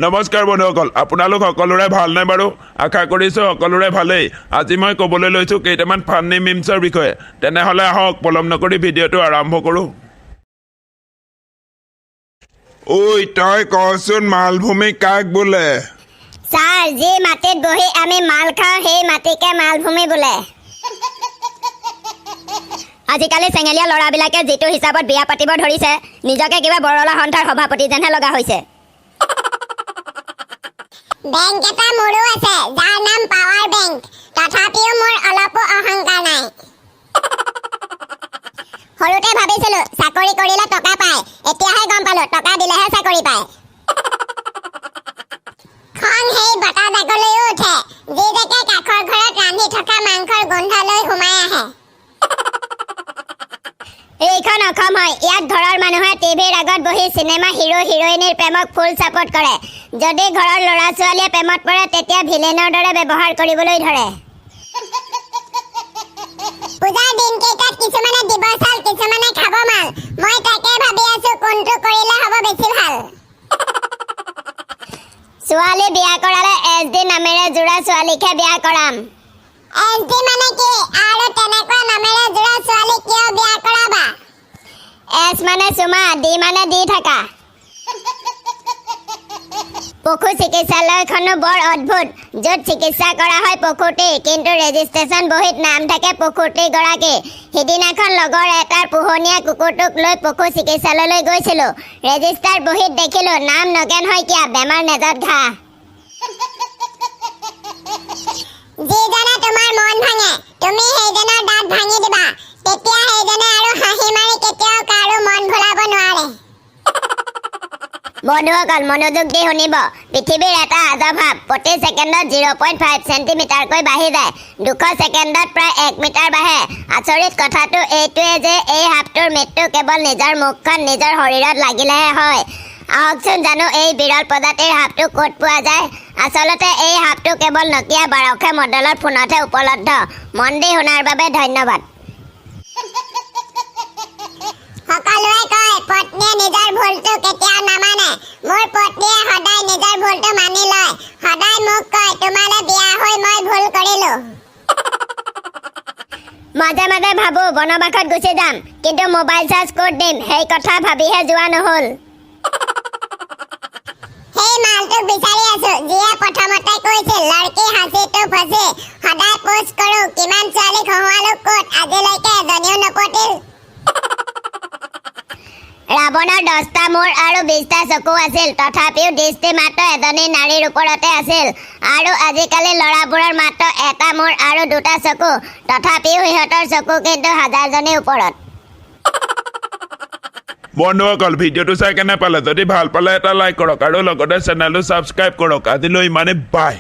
নমস্কাৰ বন্ধুসকল, আপোনালোক সকলোৰে ভাল নাই বাৰু? আশা কৰিছোঁ সকলোৰে ভালেই। আজি মই ক'বলৈ লৈছোঁ কেইটামান ফান্নি মিমছৰ বিষয়ে। তেনেহ'লে আহক পলম নকৰি ভিডিঅ'টো আৰম্ভ কৰোঁ। ঐ তই কচোন মালভূমি কাক বোলে? ছাৰ, যি মাটিত বহি আমি মাল খাওঁ সেই মাটিকে মালভূমি বোলে। আজিকালি চেঙেলীয়া ল'ৰাবিলাকে যিটো হিচাপত বিয়া পাতিব ধৰিছে, নিজকে কিবা বৰলা সন্থাৰ সভাপতি যেনহে লগা হৈছে। বেংক এটা মোৰো আছে, যাৰ নাম পাৱাৰ বেংক। তথাপিও মোৰ অলপো অহংকাৰ নাই। সৰুতে ভাবিছিলো চাকৰি কৰিলে টকা পায়, এতিয়াহে গম পালো টকা দিলেহে চাকৰি পায়। খং সেই বতাহ জাকলৈও উঠে, যি দেখে কাষৰ ঘৰত ৰান্ধি থকা মাংসৰ গোন্ধ লৈ সোমাই আহে। এইখন অসম হয়। ইয়াত ঘৰৰ মানুহে টিভিৰ আগত বহি চিনেমা হিৰো হিৰোইনীৰ প্ৰেমক ফুল ছাপোৰ্ট কৰে। যদি ঘৰৰ ল'ৰা ছোৱালীয়ে প্ৰেমত পৰে তেতিয়া ভিলেনৰ দৰে ব্যৱহাৰ কৰিবলৈ ধৰে। পূজাৰ দিনকেইটাত কিছুমানে দিব চাল, কিছুমানে খাব মাল। মই তাকে ভাবি আছো কোনটো কৰিলে হ'ব বেছি ভাল। ছোৱালী বিয়া কৰালে SD নামেৰে জোৰা ছোৱালীকহে বিয়া কৰাম। SD মানে কি? আৰু তেনেকুৱা নামেৰে জোৰা ছোৱালী কিয় বিয়া কৰাবা? S মানে চুমা, D মানে দি থাকা। পশু চিকিৎসালয়খনো বৰ অদ্ভুত, য'ত চিকিৎসা কৰা হয় পশুটিৰ, কিন্তু ৰেজিষ্ট্ৰেশ্যন বহীত নাম থাকে পশুটিগৰাকী। সিদিনাখন লগৰ এটাৰ পোহনীয়া কুকুৰটোক লৈ পশু চিকিৎসালয়লৈ গৈছিলোঁ। ৰেজিষ্টাৰ বহীত দেখিলোঁ নাম নগেন শইকীয়া, বেমাৰ নেজত ঘাঁহ। যিজনে তোমাৰ মন ভাঙে, তুমি সেইজনৰ দাঁত ভাঙি দিবা। তেতিয়া সেইজনে আৰু হাঁহি মাৰি কেতিয়াও কাৰো মন ভুলাব নোৱাৰে। বন্ধুসকল মনোযোগ দি শুনিব। পৃথিৱীৰ এটা আজব সাপ প্ৰতি ছেকেণ্ডত 0.5 চেণ্টিমিটাৰকৈ বাঢ়ি যায়। 200 ছেকেণ্ডত প্ৰায় 1 মিটাৰ বাঢ়ে। আচৰিত কথাটো এইটোৱে যে এই সাপটোৰ মৃত্যু কেৱল নিজৰ মুখখন নিজৰ শৰীৰত লাগিলেহে হয়। আহকচোন জানো এই বিৰল প্ৰজাতিৰ সাপটো ক'ত পোৱা যায়। আচলতে এই সাপটো কেৱল নকিয়া 1200 মডেলৰ ফোনতহে উপলব্ধ। মন দি শুনাৰ বাবে ধন্যবাদ। সকলোৱে কয় পত্নীয়ে নিজৰ ভুলটো কেতিয়াও নামানে। মোৰ পত্নীয়ে সদায় নিজৰ ভুলটো মানি লয়। সদায় মোক কয় তোমালৈ বিয়া হৈ মই ভুল কৰিলো। মাজে মাজে ভাবো বনবাসত গুচি যাম, কিন্তু মোবাইল চাৰ্জ ক'ত দিম সেই কথা ভাবিহে যোৱা নহ'ল। সেই মালটোক বিচাৰি আছো, যিয়ে প্ৰথমতে কৈছিল লড়কি হাঁচি তো ফচি। সদায় পোষ্ট কৰো কিমান ছোৱালীক হহুৱালো ক'ত, আজিলৈকে এজনীও নপতিল। ৰাৱণৰ 10টা মূৰ আৰু 20টা চকু আছিল, তথাপিও দৃষ্টি মাত্ৰ এজনী নাৰীৰ ওপৰতে আছিল। আৰু আজিকালি ল'ৰাবোৰৰ মাত্ৰ এটা মূৰ আৰু 2টা চকু, তথাপিও সিহঁতৰ চকু কিন্তু 1000জনীৰ ওপৰত। বন্ধুসকল ভিডিঅ'টো চাই কেনে পালে? যদি ভাল পালে এটা লাইক কৰক আৰু লগতে চেনেলটো ছাবস্ক্ৰাইব কৰক। আজিলৈ ইমানেই, বাই।